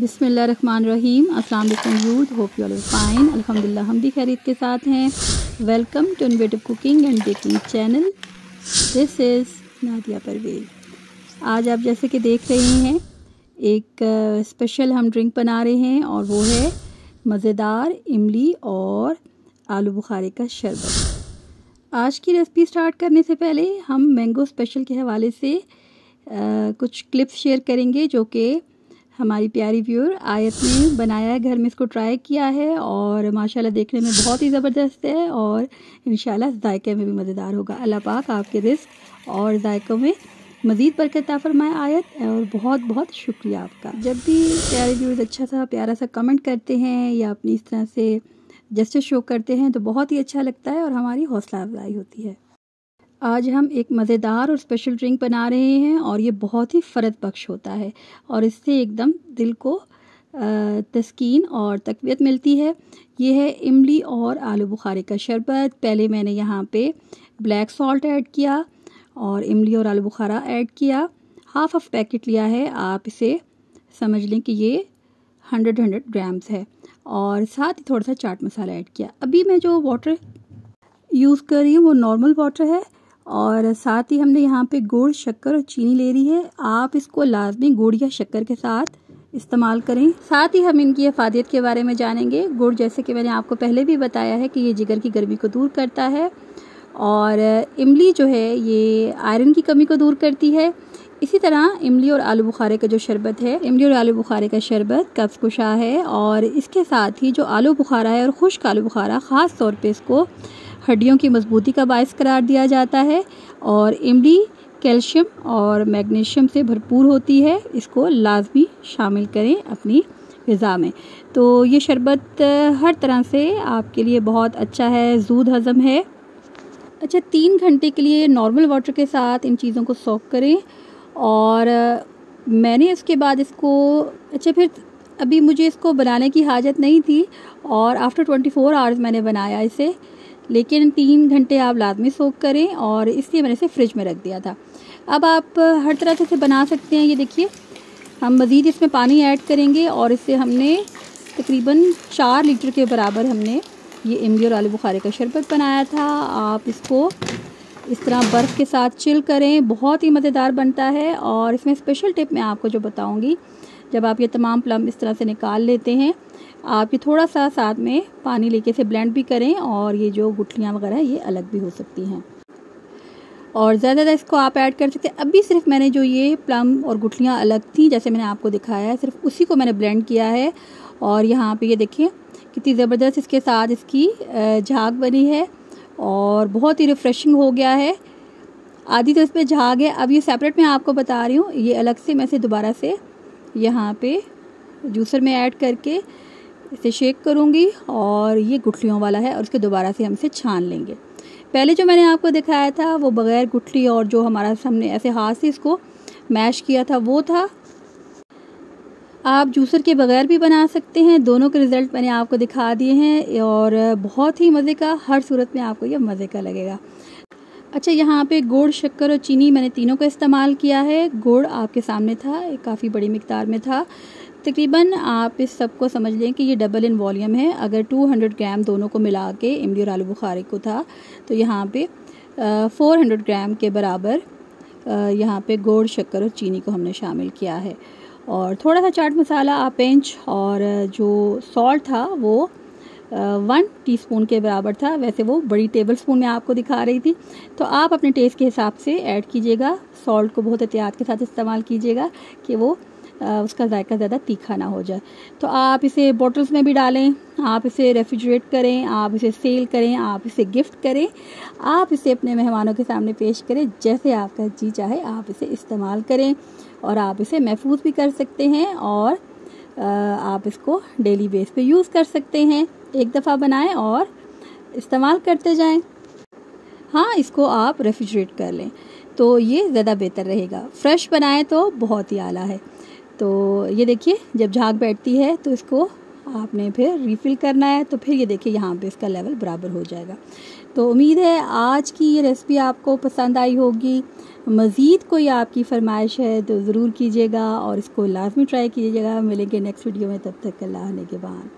बिस्मिल्लाहिर्रहमानिर्रहीम। अस्सलाम वालेकुम youth, hope you all are fine. अल्हम्दुलिल्लाह हम भी खैरियत के साथ हैं। Welcome to innovative cooking and baking channel. This is Nadia Parvez. आज आप जैसे कि देख रहे हैं एक स्पेशल हम ड्रिंक बना रहे हैं और वो है मज़ेदार इमली और आलू बुखारे का शरबत। आज की रेसिपी स्टार्ट करने से पहले हम मैंगो स्पेशल के हवाले से कुछ क्लिप्स शेयर करेंगे जो कि हमारी प्यारी व्यूअर आयत ने बनाया है, घर में इसको ट्राई किया है और माशाल्लाह देखने में बहुत ही ज़बरदस्त है और इंशाल्लाह जायके में भी मज़ेदार होगा। अल्लाह पाक आपके रिज़्क़ और जायकों में मज़ीद बरकत अता फरमाए आयत, और बहुत बहुत शुक्रिया आपका। जब भी प्यारे व्यूअर्स अच्छा सा प्यारा सा कमेंट करते हैं या अपनी इस तरह से जस्टिस शो करते हैं तो बहुत ही अच्छा लगता है और हमारी हौसला अफजाई होती है। आज हम एक मज़ेदार और स्पेशल ड्रिंक बना रहे हैं और ये बहुत ही फ़रद बख्श होता है और इससे एकदम दिल को तस्कीन और तक़वियत मिलती है। ये है इमली और आलू बुखारे का शरबत। पहले मैंने यहाँ पे ब्लैक सॉल्ट ऐड किया और इमली और आलू बुखारा ऐड किया। हाफ पैकेट लिया है, आप इसे समझ लें कि ये 100 ग्राम्स है और साथ ही थोड़ा सा चाट मसाला ऐड किया। अभी मैं जो वाटर यूज़ कर रही हूँ वो नॉर्मल वाटर है और साथ ही हमने यहाँ पे गुड़, शक्कर और चीनी ले रही है। आप इसको लाजमी गुड़ या शक्कर के साथ इस्तेमाल करें। साथ ही हम इनकी अफादियत के बारे में जानेंगे। गुड़, जैसे कि मैंने आपको पहले भी बताया है कि ये जिगर की गर्मी को दूर करता है और इमली जो है ये आयरन की कमी को दूर करती है। इसी तरह इमली और आलू बुखारे का जो शरबत है, इमली और आलू बुखारे का शरबत कब्ज़ कुशा है और इसके साथ ही जो आलू बुखारा है और खुश्क आलू बुखारा ख़ास तौर पे इसको हड्डियों की मजबूती का बायस करार दिया जाता है और इमली कैल्शियम और मैग्नीशियम से भरपूर होती है। इसको लाजमी शामिल करें अपनी ग़िज़ा में। तो ये शरबत हर तरह से आपके लिए बहुत अच्छा है, ज़ूद हज़म है। अच्छा, 3 घंटे के लिए नॉर्मल वाटर के साथ इन चीज़ों को सोक करें और मैंने उसके बाद इसको फिर अभी मुझे इसको बनाने की हाजत नहीं थी और आफ्टर 24 आवर्स मैंने बनाया इसे, लेकिन 3 घंटे आप लाजमी सोक करें और इसलिए मैंने इसे फ्रिज में रख दिया था। अब आप हर तरह से इसे बना सकते हैं। ये देखिए, हम मज़ीद इसमें पानी ऐड करेंगे और इससे हमने तकरीबन 4 लीटर के बराबर हमने ये इमली और आलू बुखारे का शरबत बनाया था। आप इसको इस तरह बर्फ़ के साथ चिल करें, बहुत ही मज़ेदार बनता है। और इसमें स्पेशल टिप मैं आपको जो बताऊँगी, जब आप ये तमाम प्लम इस तरह से निकाल लेते हैं, आप ये थोड़ा सा साथ में पानी लेके इसे ब्लेंड भी करें और ये जो गुठलियाँ वगैरह ये अलग भी हो सकती हैं और ज़्यादा इसको आप ऐड कर सकते हैं। अभी सिर्फ मैंने जो ये प्लम और गुठलियाँ अलग थी जैसे मैंने आपको दिखाया है, सिर्फ उसी को मैंने ब्लेंड किया है और यहाँ पे ये देखिए कितनी ज़बरदस्त इसके साथ इसकी झाग बनी है और बहुत ही रिफ़्रेशिंग हो गया है। आधी तो इस पर झाग है। अब ये सेपरेट मैं आपको बता रही हूँ, ये अलग से मैं इसे दोबारा से यहाँ पे जूसर में ऐड करके इसे शेक करूँगी और ये गुठलियों वाला है और इसके दोबारा से हम इसे छान लेंगे। पहले जो मैंने आपको दिखाया था वो बग़ैर गुठली और जो हमारा हमने ऐसे हाथ से इसको मैश किया था वो था। आप जूसर के बग़ैर भी बना सकते हैं। दोनों के रिज़ल्ट मैंने आपको दिखा दिए हैं और बहुत ही मज़े का, हर सूरत में आपको ये मज़े का लगेगा। अच्छा, यहाँ पे गुड़, शक्कर और चीनी मैंने तीनों का इस्तेमाल किया है। गुड़ आपके सामने था, काफ़ी बड़ी मिकदार में था। तकरीबन आप इस सब को समझ लें कि ये डबल इन वॉल्यूम है। अगर 200 ग्राम दोनों को मिला के इमली और आलू बुखारे को था तो यहाँ पे 400 ग्राम के बराबर यहाँ पे गुड़, शक्कर और चीनी को हमने शामिल किया है और थोड़ा सा चाट मसाला, आप पिंच, और जो सॉल्ट था वो 1 टीस्पून के बराबर था। वैसे वो बड़ी टेबल स्पून में आपको दिखा रही थी, तो आप अपने टेस्ट के हिसाब से ऐड कीजिएगा। सॉल्ट को बहुत एहतियात के साथ इस्तेमाल कीजिएगा कि वो उसका जायका ज़्यादा तीखा ना हो जाए। तो आप इसे बॉटल्स में भी डालें, आप इसे रेफ्रिजरेट करें, आप इसे सेल करें, आप इसे गिफ्ट करें, आप इसे अपने मेहमानों के सामने पेश करें, जैसे आपका जी चाहे आप इसे इस्तेमाल करें और आप इसे महफूज भी कर सकते हैं और आप इसको डेली बेस पे यूज़ कर सकते हैं। एक दफ़ा बनाएं और इस्तेमाल करते जाएं। हाँ, इसको आप रेफ्रिजरेट कर लें तो ये ज़्यादा बेहतर रहेगा। फ्रेश बनाएं तो बहुत ही आला है। तो ये देखिए, जब झाग बैठती है तो इसको आपने फिर रिफ़िल करना है। तो फिर ये देखिए यहाँ पे इसका लेवल बराबर हो जाएगा। तो उम्मीद है आज की ये रेसिपी आपको पसंद आई होगी। मज़ीद कोई आपकी फरमाइश है तो ज़रूर कीजिएगा और इसको लाजमी ट्राई कीजिएगा। मिलेंगे नेक्स्ट वीडियो में, तब तक अल्लाह ने के बाद।